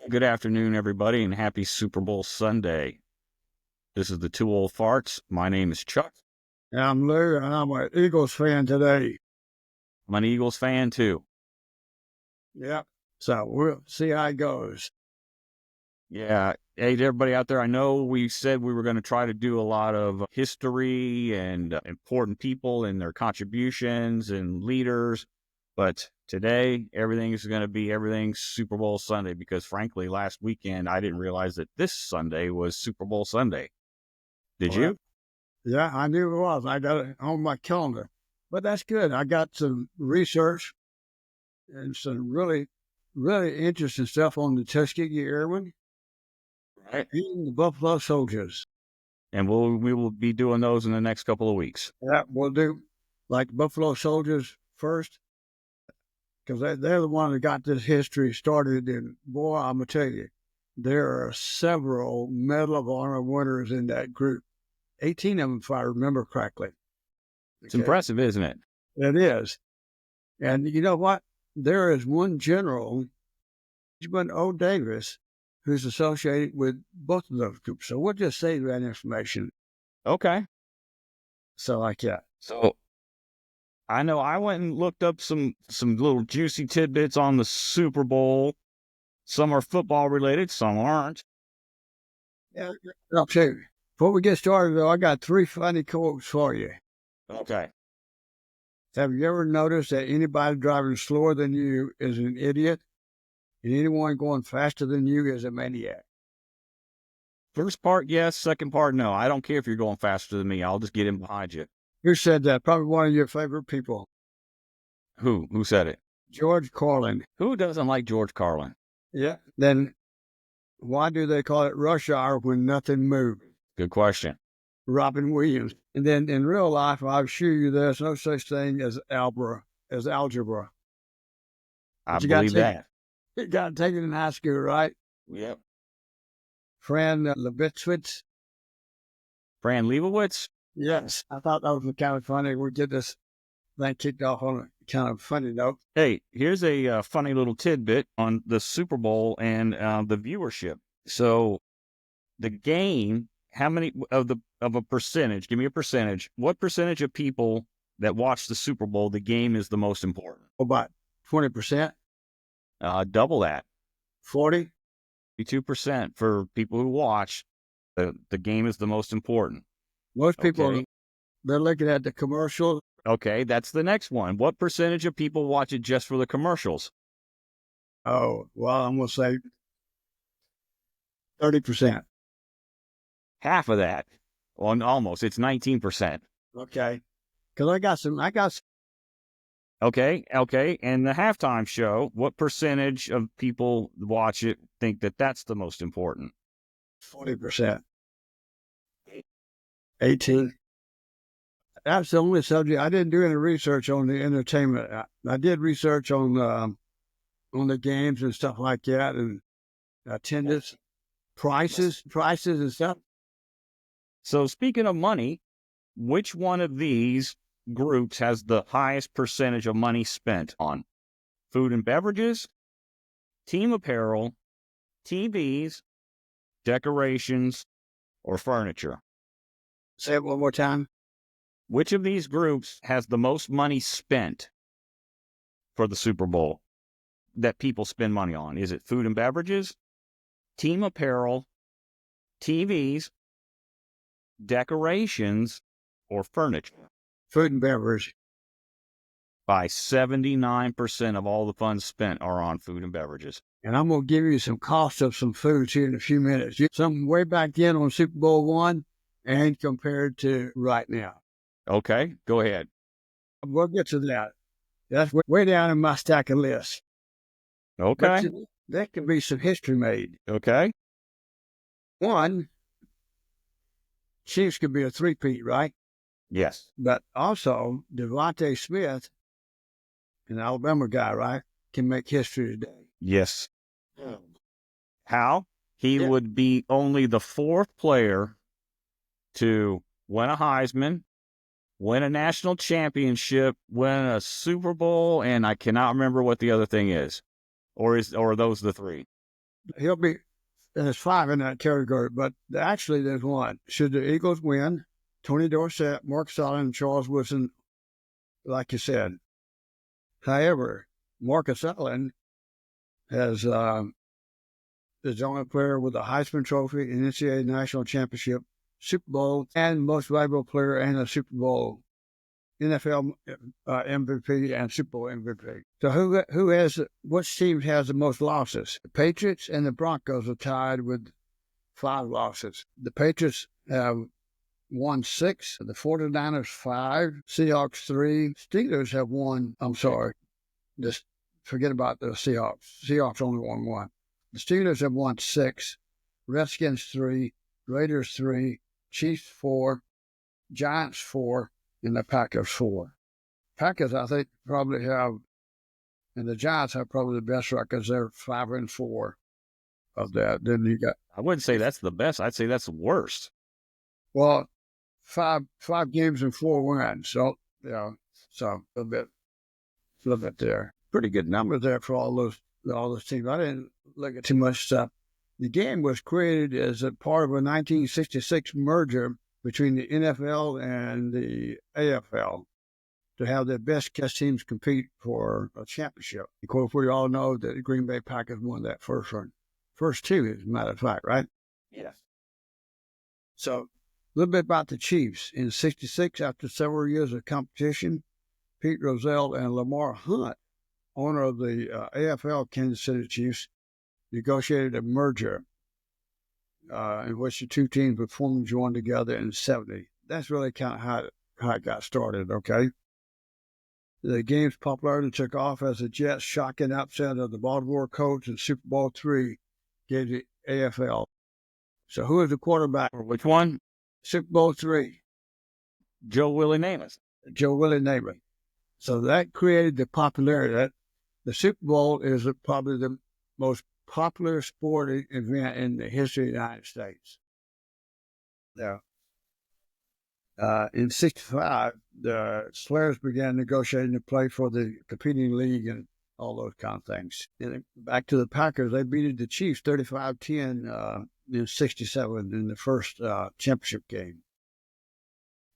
Good afternoon, everybody, and happy Super Bowl Sunday. This is the Two Old Farts. My name is Chuck. And I'm Lou, and I'm an Eagles fan today. I'm an Eagles fan, too. Yep. So we'll see how it goes. Yeah. Hey, to everybody out there, I know we said we were going to try to do a lot of history and important people and their contributions and leaders, but today everything is going to be everything Super Bowl Sunday because, frankly, last weekend I didn't realize that this Sunday was Super Bowl Sunday. Did you? Yeah, I knew it was. I got it on my calendar. But that's good. I got some research and some really, really interesting stuff on the Tuskegee Airmen Right. and the Buffalo Soldiers. And we will be doing those in the next couple of weeks. Yeah, we'll do like Buffalo Soldiers first, because they're the one that got this history started. And boy, I'm going to tell you, there are several Medal of Honor winners in that group. 18 of them, if I remember correctly. It's impressive, isn't it? It is. And you know what? There is one general, Benjamin O. Davis, who's associated with both of those groups. So we'll just save that information. Okay. So like that. So I know I went and looked up some little juicy tidbits on the Super Bowl. Some are football related, some aren't. Yeah, I'll tell you. Before we get started, though, I got 3 funny quotes for you. Okay. Have you ever noticed that anybody driving slower than you is an idiot, and anyone going faster than you is a maniac? First part, yes. Second part, no. I don't care if you're going faster than me. I'll just get in behind you. Who said that? Probably one of your favorite people. Who? Who said it? George Carlin. Who doesn't like George Carlin? Yeah. Then why do they call it rush hour when nothing moves? Good question. Robin Williams. And then in real life, I assure you, there's no such thing as algebra. I believe that. You got to take it in high school, right? Yep. Fran Lebowitz. Fran Lebowitz? Yes. I thought that was kind of funny. We'll get this thing kicked off on a kind of funny note. Hey, here's a funny little tidbit on the Super Bowl and the viewership. So the game, how many of a percentage, give me a percentage, what percentage of people that watch the Super Bowl, the game is the most important? About 20%? Double that. 40? 52% for people who watch, the game is the most important. Most people, Okay. They're looking at the commercial. Okay, that's the next one. What percentage of people watch it just for the commercials? Oh, well, I'm going to say 30%. Half of that. Well, almost. It's 19%. Okay. Because I got some. Okay. And the halftime show, what percentage of people watch it think that that's the most important? 40%. 18. That's the only subject. I didn't do any research on the entertainment. I did research on the games and stuff like that, and attendance, prices and stuff. So speaking of money, which one of these groups has the highest percentage of money spent on? Food and beverages, team apparel, TVs, decorations, or furniture? Say it one more time. Which of these groups has the most money spent for the Super Bowl that people spend money on? Is it food and beverages, team apparel, TVs, decorations, or furniture? Food and beverage. By 79% of all the funds spent are on food and beverages. And I'm going to give you some cost of some foods here in a few minutes. Something way back then on Super Bowl I and compared to right now. Okay, go ahead. We'll get to that. That's way down in my stack of lists. Okay. But there can be some history made. Okay. One, Chiefs could be a three-peat, right? Yes. But also, Devontae Smith, an Alabama guy, right, can make history today. Yes. How? He would be only the 4th player to win a Heisman, win a national championship, win a Super Bowl, and I cannot remember what the other thing is. Or are those the 3? He'll be, there's 5 in that category, but actually there's one. Should the Eagles win, Tony Dorsett, Mark Allen, and Charles Woodson, like you said. However, Marcus Allen is the only player with a Heisman Trophy, an NCAA National Championship, Super Bowl, and most valuable player and a Super Bowl, NFL MVP and Super Bowl MVP. So which team has the most losses? The Patriots and the Broncos are tied with 5 losses. The Patriots have won 6, the 49ers 5, Seahawks 3, Steelers have won, just forget about the Seahawks. Seahawks only won 1. The Steelers have won 6, Redskins 3, Raiders 3, Chiefs 4, Giants 4, and the Packers 4. Packers, I think, probably have, and the Giants have probably the best records. They're 5-4 of that. Then you got. I wouldn't say that's the best. I'd say that's the worst. Well, five games and 4 wins. So so a little bit there. Pretty good numbers there for all those teams. I didn't look at too much stuff. The game was created as a part of a 1966 merger between the NFL and the AFL to have the best test teams compete for a championship. Of course, we all know that the Green Bay Packers won that first run. First 2, as a matter of fact, right? Yes. So, a little bit about the Chiefs. In '66, after several years of competition, Pete Rozelle and Lamar Hunt, owner of the AFL Kansas City Chiefs, negotiated a merger in which the 2 teams would formally join together in '70. That's really kind of how it got started, okay? The game's popularity took off as the Jets' shocking upset of the Baltimore Colts in Super Bowl III gave the AFL. So who is the quarterback? Or which one? Super Bowl III. Joe Willie Namath. Joe Willie Namath. So that created the popularity. The Super Bowl is probably the most popular sporting event in the history of the United States. Yeah. In '65, the Slayers began negotiating to play for the competing league and all those kind of things. And back to the Packers, they beat the Chiefs 35-10 in '67 in the first championship game.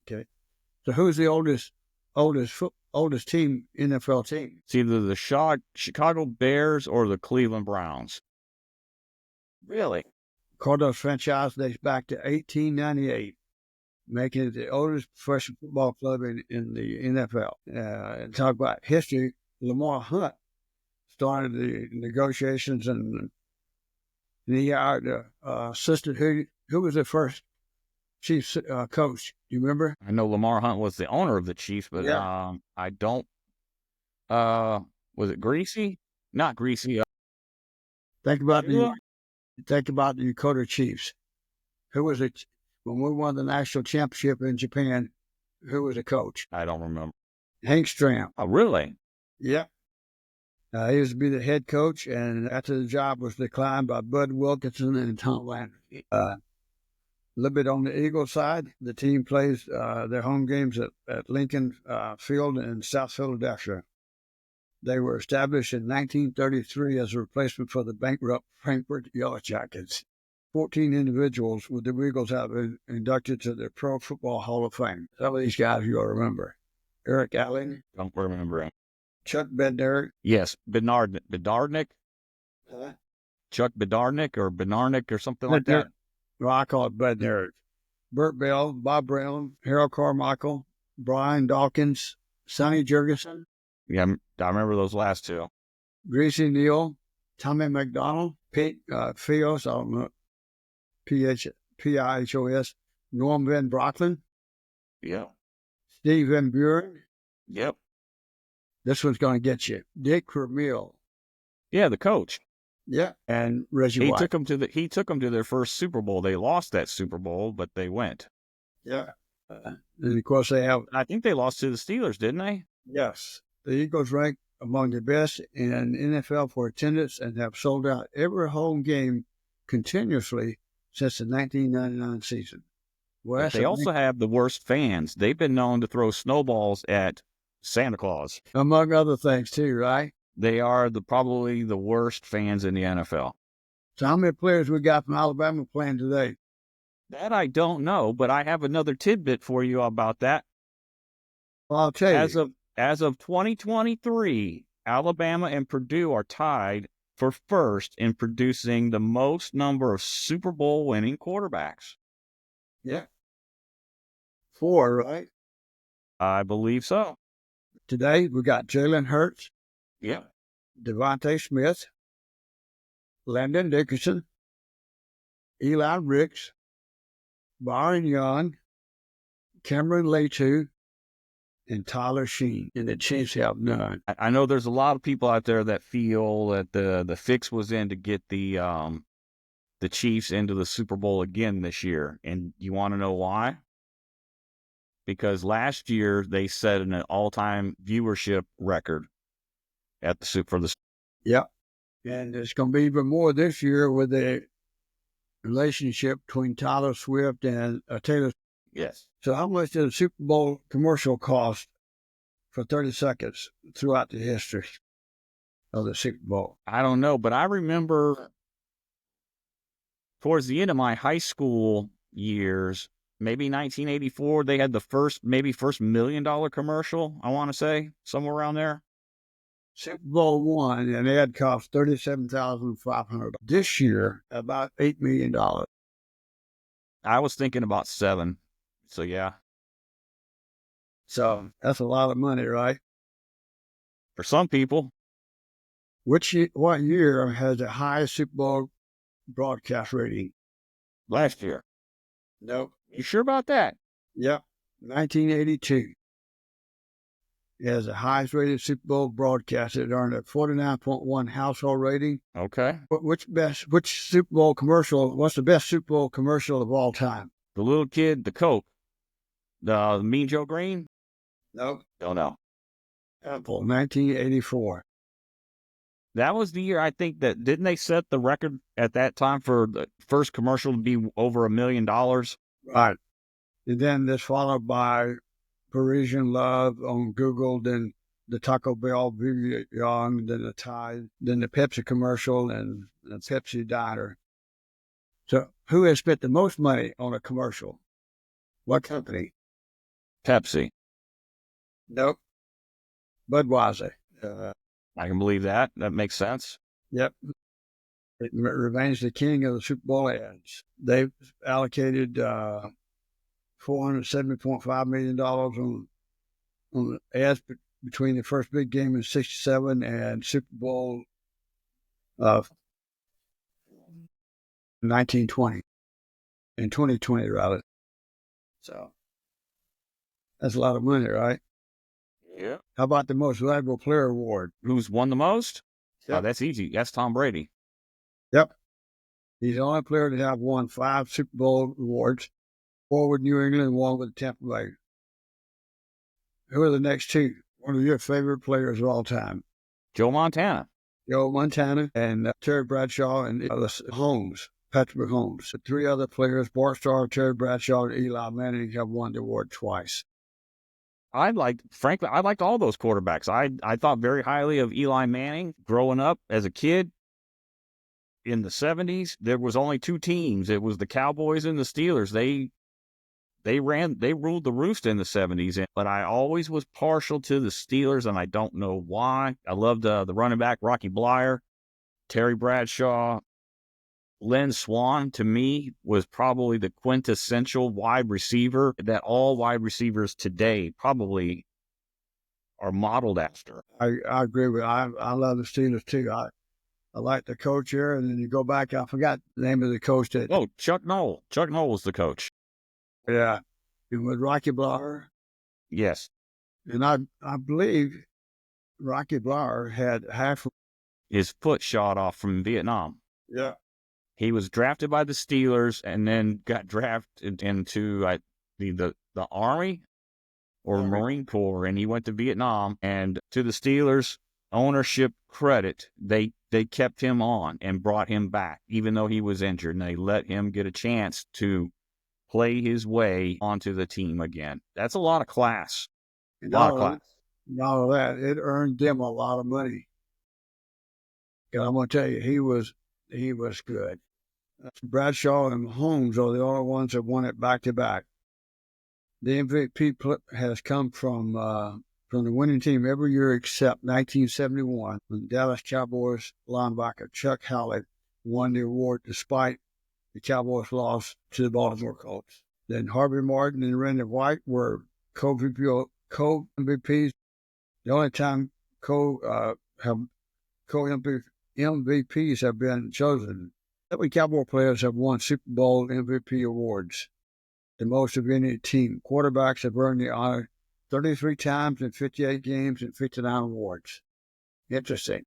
Okay, so who's the oldest team, NFL team? It's either the Chicago Bears or the Cleveland Browns. Really? Cardinals franchise dates back to 1898. Making it the oldest professional football club in the NFL. And talk about history, Lamar Hunt started the negotiations, and he hired assistant. Who was the first Chiefs coach? Do you remember? I know Lamar Hunt was the owner of the Chiefs, but yeah. I don't. Was it Greasy? Not Greasy. Think about the Dakota Chiefs. Who was it? When we won the national championship in Japan, who was the coach? I don't remember. Hank Stram. Oh, really? Yeah. He was to be the head coach, and after the job was declined by Bud Wilkinson and Tom Landry. A little bit on the Eagles side, the team plays their home games at Lincoln Field in South Philadelphia. They were established in 1933 as a replacement for the bankrupt Frankfurt Yellow Jackets. 14 individuals with the Eagles have been inducted to the Pro Football Hall of Fame. Some of these guys you'll remember. Eric Allen. Don't remember him. Chuck Bednarik. Yes, Bedardnik. Huh? Chuck Bedardnik or something like that. Well, I call it Bednarik. Burt Bell, Bob Brown, Harold Carmichael, Brian Dawkins, Sonny Jurgensen. Yeah, I remember those last 2. Greasy Neal, Tommy McDonald, Pete Fios, I don't know, P-I-H-O-S, Norm Van Brocklin. Yeah. Steve Van Buren. Yep. This one's going to get you. Dick Vermeil. Yeah, the coach. Yeah, and Reggie White. He took them to their first Super Bowl. They lost that Super Bowl, but they went. Yeah. And of course they have. I think they lost to the Steelers, didn't they? Yes. The Eagles rank among the best in NFL for attendance and have sold out every home game continuously since the 1999 season. Well, they also have the worst fans. They've been known to throw snowballs at Santa Claus. Among other things too, right? They are probably the worst fans in the NFL. So how many players we got from Alabama playing today? That I don't know, but I have another tidbit for you about that. Well, I'll tell As you. of 2023, Alabama and Purdue are tied for first in producing the most number of Super Bowl winning quarterbacks. Yeah. 4, right? I believe so. Today we got Jalen Hurts, Yeah. Devontae Smith, Landon Dickerson, Eli Ricks, Byron Young, Cameron Letu, and Tyler Sheen. And the Chiefs have none. I know there's a lot of people out there that feel that the fix was in to get the Chiefs into the Super Bowl again this year. And you want to know why? Because last year they set an all-time viewership record at the for the. Yep. And it's going to be even more this year with the relationship between Tyler Swift and Taylor. Yes. So how much did a Super Bowl commercial cost for 30 seconds throughout the history of the Super Bowl? I don't know, but I remember towards the end of my high school years, maybe 1984, they had the first $1 million commercial, I want to say, somewhere around there. Super Bowl one, and it cost $37,500. This year, about $8 million. I was thinking about 7. So, yeah. So that's a lot of money, right? For some people. What year has the highest Super Bowl broadcast rating? Last year. Nope. You sure about that? Yep. 1982. It has the highest rated Super Bowl broadcast. It earned a 49.1 household rating. Okay. Which Super Bowl commercial, what's the best Super Bowl commercial of all time? The little kid, the Coke. The Mean Joe Green? Nope. Don't know. Apple, 1984. That was the year, I think, that didn't they set the record at that time for the first commercial to be over $1 million? Right. And then this followed by Parisian Love on Google, then the Taco Bell Vivi Young, then the Tide, then the Pepsi commercial and the Pepsi diner. So who has spent the most money on a commercial? What company? Pepsi. Nope. Budweiser. I can believe that. That makes sense. Yep. It remains the king of the Super Bowl ads. They've allocated $470.5 million on ads between the first big game in '67 and Super Bowl of 1920, in 2020 rather. So that's a lot of money, right? Yeah. How about the most valuable player award? Who's won the most? Yep. That's easy. That's Tom Brady. Yep. He's the only player to have won 5 Super Bowl awards, 4 with New England and 1 with Tampa Bay. Who are the next 2? One of your favorite players of all time? Joe Montana. Joe Montana and Terry Bradshaw and Holmes, Patrick Mahomes. The 3 other players, Bart Starr, Terry Bradshaw, and Eli Manning, have won the award twice. Frankly, I liked all those quarterbacks. I thought very highly of Eli Manning growing up as a kid. In the 70s, there was only 2 teams. It was the Cowboys and the Steelers. They ruled the roost in the 70s, but I always was partial to the Steelers, and I don't know why. I loved the running back, Rocky Blyer, Terry Bradshaw. Lynn Swann, to me, was probably the quintessential wide receiver that all wide receivers today probably are modeled after. I agree with you. I love the Steelers too. I like the coach here, and then you go back, I forgot the name of the coach. Chuck Noll. Chuck Noll was the coach. Yeah. And with Rocky Blyer. Yes. And I believe Rocky Blyer had half his foot shot off from Vietnam. Yeah. He was drafted by the Steelers and then got drafted into the Army or Marine Corps, and he went to Vietnam. And to the Steelers' ownership credit, they kept him on and brought him back, even though he was injured, and they let him get a chance to play his way onto the team again. That's a lot of class. A lot of class. Not all that, it earned them a lot of money. And I'm going to tell you, he was He was good. Bradshaw and Mahomes are the only ones that won it back to back. The MVP has come from the winning team every year except 1971, when Dallas Cowboys linebacker Chuck Howlett won the award despite the Cowboys' loss to the Baltimore Colts. Then Harvey Martin and Randy White were co-MVPs. The only time co-MVPs have been chosen. 7 Cowboy players have won Super Bowl MVP awards, the most of any team. Quarterbacks have earned the honor 33 times in 58 games and 59 awards. Interesting.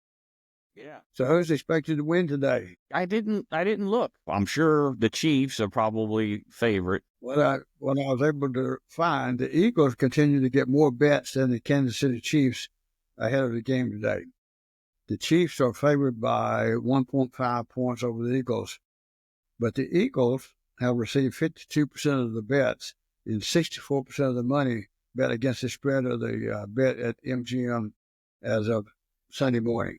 Yeah. So who's expected to win today? I didn't look. I'm sure the Chiefs are probably favorite. What I was able to find, the Eagles continue to get more bets than the Kansas City Chiefs ahead of the game today. The Chiefs are favored by 1.5 points over the Eagles, but the Eagles have received 52% of the bets and 64% of the money bet against the spread of the bet at MGM as of Sunday morning.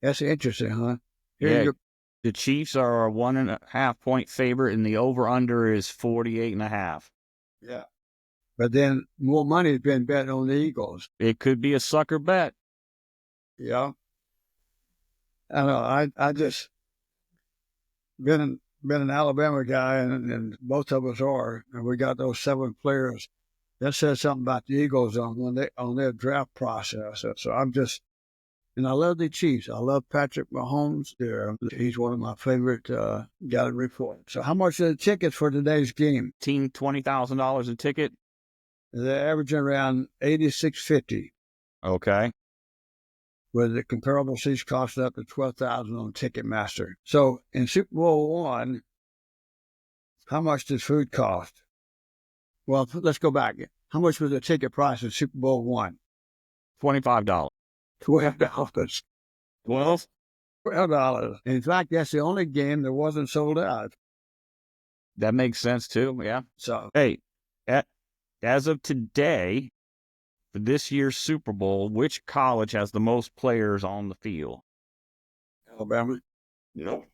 That's interesting, huh? The Chiefs are a 1.5 point favorite, and the over/under is 48.5. Yeah. But then more money has been bet on the Eagles. It could be a sucker bet. Yeah. I know. I just been an Alabama guy, and both of us are, and we got those 7 players. That says something about the Eagles on their draft process. So I'm just, and I love the Chiefs. I love Patrick Mahomes. He's one of my favorite guys to report. So how much are the tickets for today's game? Team $20,000 a ticket. They're averaging around $86.50. Okay. With the comparable seats costing up to $12,000 on Ticketmaster. So in Super Bowl I, how much does food cost? Well, let's go back. How much was the ticket price in Super Bowl I? $25. $12. $12. In fact, that's the only game that wasn't sold out. That makes sense too. Yeah. So hey, as of today, for this year's Super Bowl, which college has the most players on the field? Alabama. Nope.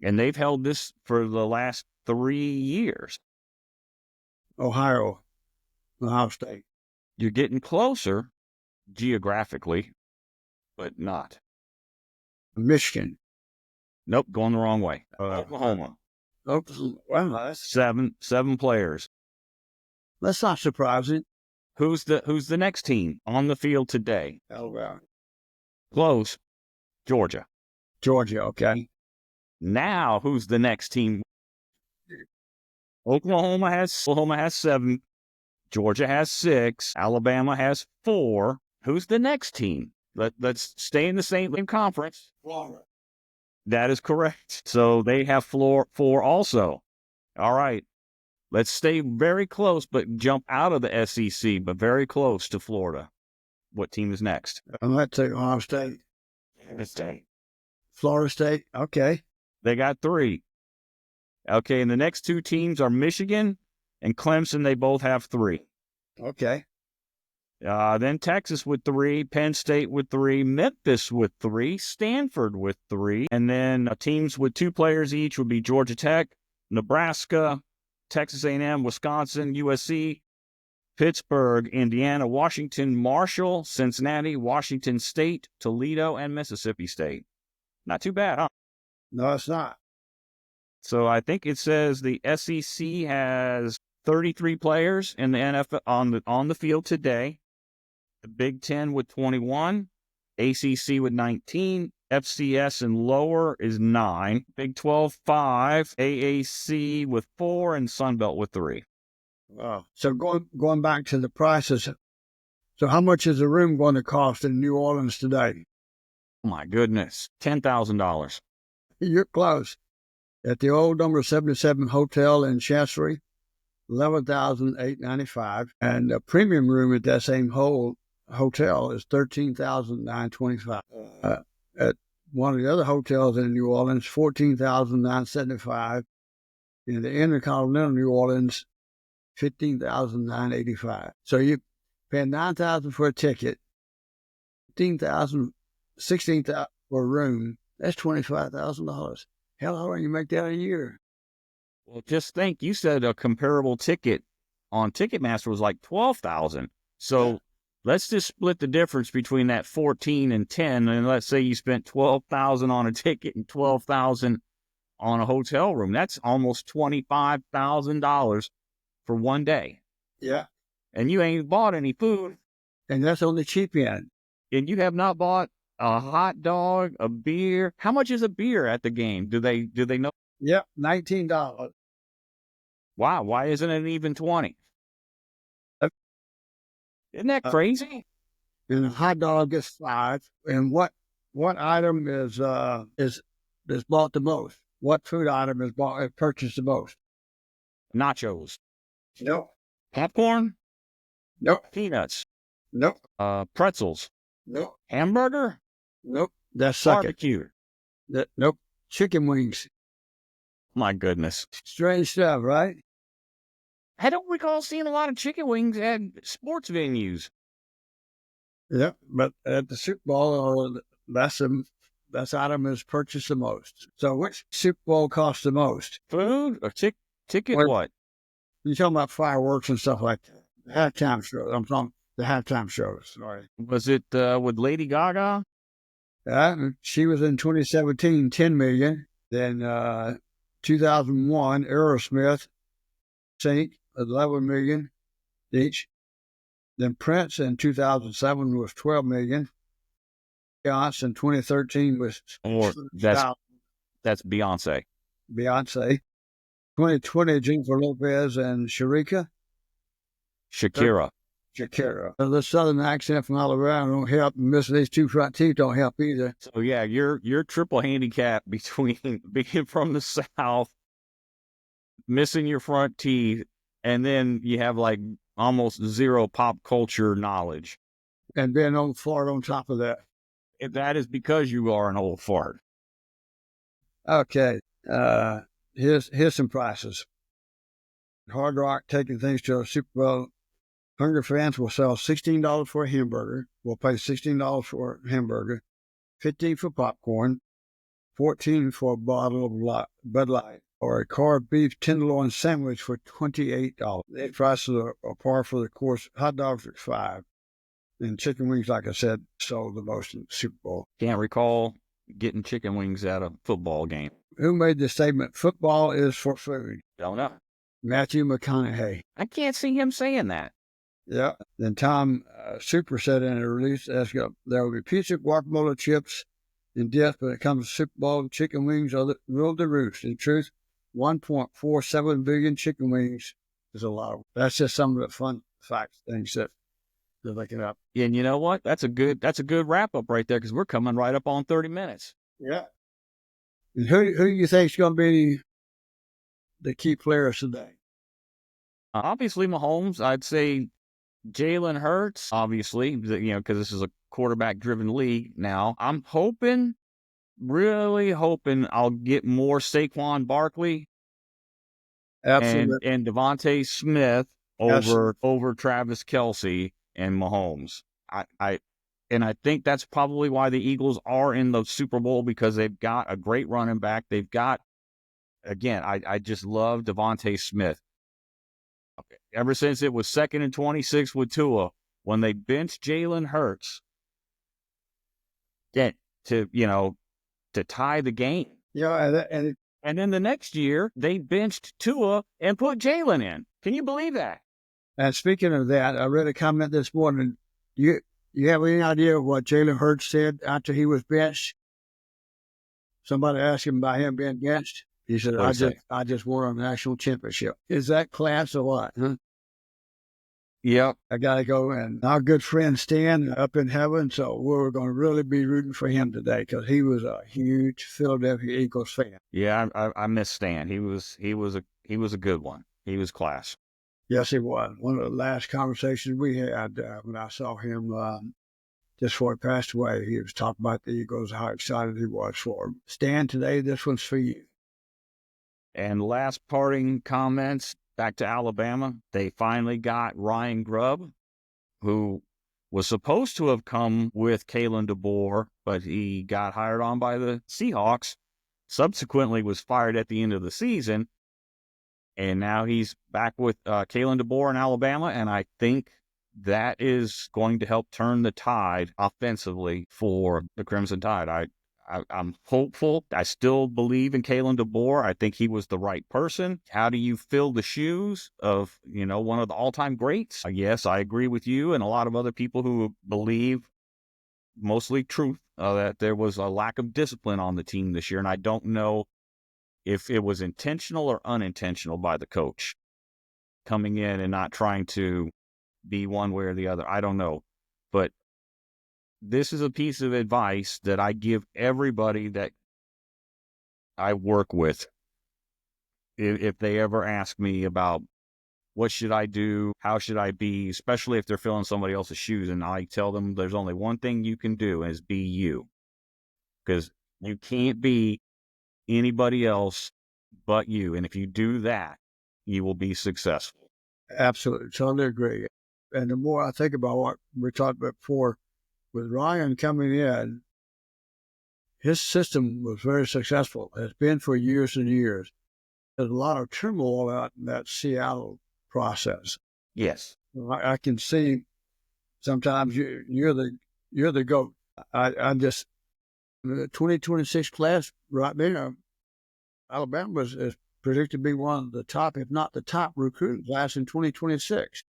And they've held this for the last 3 years. Ohio State. You're getting closer geographically, but not. Michigan. Nope, going the wrong way. Oklahoma. Well, that's Seven players. not surprising. Who's the next team on the field today? Alabama. Close. Georgia. Okay. Now, who's the next team? Oklahoma has 7. Georgia has 6. Alabama has 4. Who's the next team? Let's stay in the same conference. Florida. That is correct. So they have 4 also. All right. Let's stay very close, but jump out of the SEC, but very close to Florida. What team is next? I'm going to take Ohio State. Florida State. Okay. They got 3. Okay, and the next 2 teams are Michigan and Clemson. They both have 3. Okay. Then Texas with 3, Penn State with 3, Memphis with 3, Stanford with 3, and then teams with 2 players each would be Georgia Tech, Nebraska, Texas A&M, Wisconsin, USC, Pittsburgh, Indiana, Washington, Marshall, Cincinnati, Washington State, Toledo, and Mississippi State. Not too bad, huh? No, it's not. So I think it says the SEC has 33 players in the NFL on the field today. The Big Ten with 21, ACC with 19, FCS and lower is 9, Big 12 5, AAC with 4, and Sunbelt with 3. Wow. So going back to the prices, so how much is a room going to cost in New Orleans today? Oh my goodness, $10,000. You're close. At the old number 77 Hotel in Chancery, $11,895, and a premium room at that same hotel is $13,925. At one of the other hotels in New Orleans, $14,975. In the Intercontinental New Orleans, $15,985. So you pay $9,000 for a ticket, $16,000 for a room, That's $25,000. Hell, how do you make that a year? Well, just think, you said a comparable ticket on Ticketmaster was like 12,000. So let's just split the difference between that 14 and 10. And let's say you spent 12,000 on a ticket and 12,000 on a hotel room. That's almost $25,000 for one day. Yeah. And you ain't bought any food. And that's on the cheap end. And you have not bought a hot dog, a beer. How much is a beer at the game? Do they know? Yep, $19. Wow, why isn't it even 20? Uh, Isn't that crazy? And a hot dog is $5. And what item is bought the most? What food item is purchased the most? Nachos, Nope. popcorn, Nope. peanuts, Nope. pretzels, Nope. hamburger, Nope. That's second. barbecue. Nope. Chicken wings. My goodness. Strange stuff, right? I don't recall seeing a lot of chicken wings at sports venues. Yep. But at the Super Bowl, that's item is purchased the most. So which Super Bowl costs the most? Food or ticket? Well, What? You're talking about fireworks and stuff like that. Halftime shows. I'm talking the halftime shows. Sorry. Was it with Lady Gaga? She was in 2017, 10 million. Then 2001, Aerosmith, Saint, 11 million each. Then Prince in 2007 was 12 million. Beyonce in 2013 was Or that's Beyonce. Beyonce. 2020, Jennifer Lopez and Shakira. The southern accent from Alabama don't help. Missing these two front teeth don't help either. So yeah, you're triple handicap between being from the South, missing your front teeth, and then you have like almost zero pop culture knowledge. And being old fart on top of that. If that is because you are an old fart. Okay. Here's some prices. Hard Rock taking things to a Super Bowl. Hungry fans will sell $16 for a hamburger. Will pay $16 for a hamburger, $15 for popcorn, $14 for a bottle of Bud Light, or a corned beef tenderloin sandwich for $28. The prices are par for the course. Hot dogs are $5. And chicken wings, like I said, sold the most in the Super Bowl. Can't recall getting chicken wings at a football game. Who made the statement, football is for food? Don't know. Matthew McConaughey. I can't see him saying that. Yeah. Then Tom Super said in a release, there will be pizza, guacamole, chips, and dip, but it comes to Super Bowl. Chicken wings are ruled the roost. In truth, 1.47 billion chicken wings is a lot. That's just some of the fun facts, things that they're looking up. And you know what? That's a good wrap up right there, because we're coming right up on 30 minutes. Yeah. And who do you think is going to be the key players today? Obviously, Mahomes. I'd say Jalen Hurts, obviously, because this is a quarterback-driven league now. I'm really hoping I'll get more Saquon Barkley and Devontae Smith over Travis Kelce and Mahomes. I think that's probably why the Eagles are in the Super Bowl, because they've got a great running back. They've got, again, I just love Devontae Smith. Ever since it was 2nd and 26 with Tua, when they benched Jalen Hurts to tie the game. Yeah, and then the next year they benched Tua and put Jalen in. Can you believe that? And speaking of that, I read a comment this morning. You have any idea what Jalen Hurts said after he was benched? Somebody asked him about him being benched. He said, I just won a national championship. Is that class or what? Huh? Yep. I got to go. And our good friend Stan up in heaven, so we're going to really be rooting for him today, because he was a huge Philadelphia Eagles fan. Yeah, I miss Stan. He was a good one. He was class. Yes, he was. One of the last conversations we had when I saw him just before he passed away, he was talking about the Eagles, how excited he was for them. Stan, today, this one's for you. And last parting comments, back to Alabama. They finally got Ryan Grubb, who was supposed to have come with Kalen DeBoer, but he got hired on by the Seahawks, subsequently was fired at the end of the season, and now he's back with Kalen DeBoer in Alabama, and I think that is going to help turn the tide offensively for the Crimson Tide. I'm hopeful. I still believe in Kalen DeBoer. I think he was the right person. How do you fill the shoes of, one of the all-time greats? Yes, I agree with you and a lot of other people who believe, mostly truth, that there was a lack of discipline on the team this year, and I don't know if it was intentional or unintentional by the coach coming in and not trying to be one way or the other. I don't know. But this is a piece of advice that I give everybody that I work with. If they ever ask me about what should I do, how should I be, especially if they're filling somebody else's shoes, and I tell them there's only one thing you can do, and is be you. Because you can't be anybody else but you. And if you do that, you will be successful. Absolutely. Totally agree. And the more I think about what we talked about before, with Ryan coming in, his system was very successful. It's been for years and years. There's a lot of turmoil out in that Seattle process. Yes. I can see sometimes you're the GOAT. I just, the 2026 class right there, Alabama is predicted to be one of the top, if not the top recruiting class in 2026.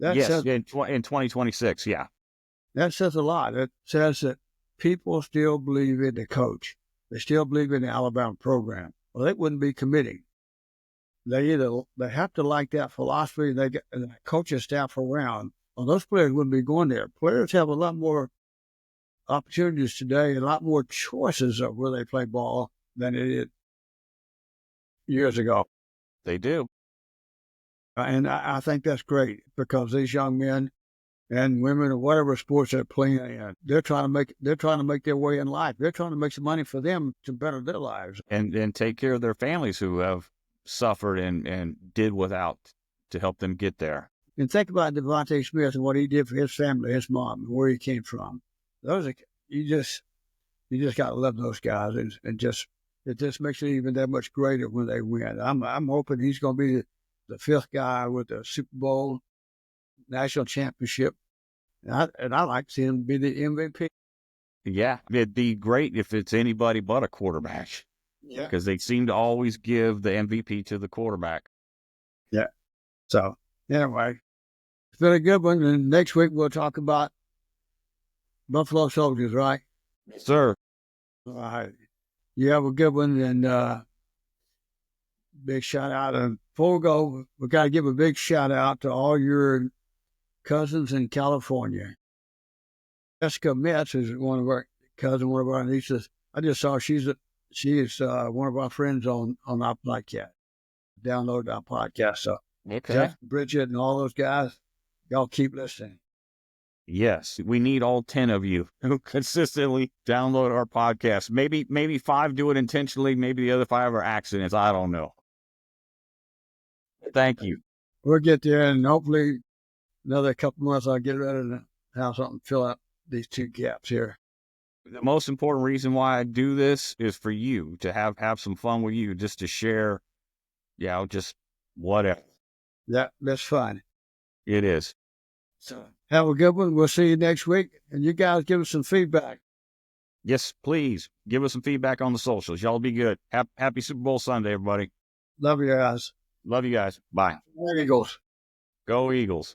Yes, in 2026, yeah. That says a lot. It says that people still believe in the coach. They still believe in the Alabama program. Well, they wouldn't be committing. They have to like that philosophy. They get the coaching staff around. Well, those players wouldn't be going there. Players have a lot more opportunities today, a lot more choices of where they play ball than they did years ago. They do. And I think that's great because these young men and women or whatever sports they're playing in, they're trying to make their way in life. They're trying to make some money for them to better their lives. And take care of their families who have suffered and did without to help them get there. And think about Devontae Smith and what he did for his family, his mom, and where he came from. Those are, you just gotta love those guys, and it just makes it even that much greater when they win. I'm hoping he's gonna be the fifth guy with the Super Bowl, national championship, and I like to see him be the MVP. Yeah, it'd be great if it's anybody but a quarterback. Yeah, because they seem to always give the MVP to the quarterback. yeah. So anyway, it's been a good one. And next week we'll talk about Buffalo Soldiers, right? Yes, sir. All right. You have a good one, and big shout out. And before we go, we got to give a big shout out to all your cousins in California. Jessica Metz is one of our cousins, one of our nieces. I just saw she is one of our friends on our podcast. Download our podcast. So Okay. Jeff, Bridget, and all those guys, y'all keep listening. Yes, we need all 10 of you who consistently download our podcast. Maybe 5 do it intentionally. Maybe the other 5 are accidents. I don't know. Thank you. We'll get there, and hopefully another couple months I'll get ready to have something to fill out these 2 gaps here. The most important reason why I do this is for you to have some fun with you, just to share, just whatever. That's fun. It is. So have a good one. We'll see you next week. And you guys give us some feedback. Yes, please give us some feedback on the socials. Y'all be good. Happy Super Bowl Sunday, everybody. Love you guys. Love you guys. Bye. There you go. Go Eagles.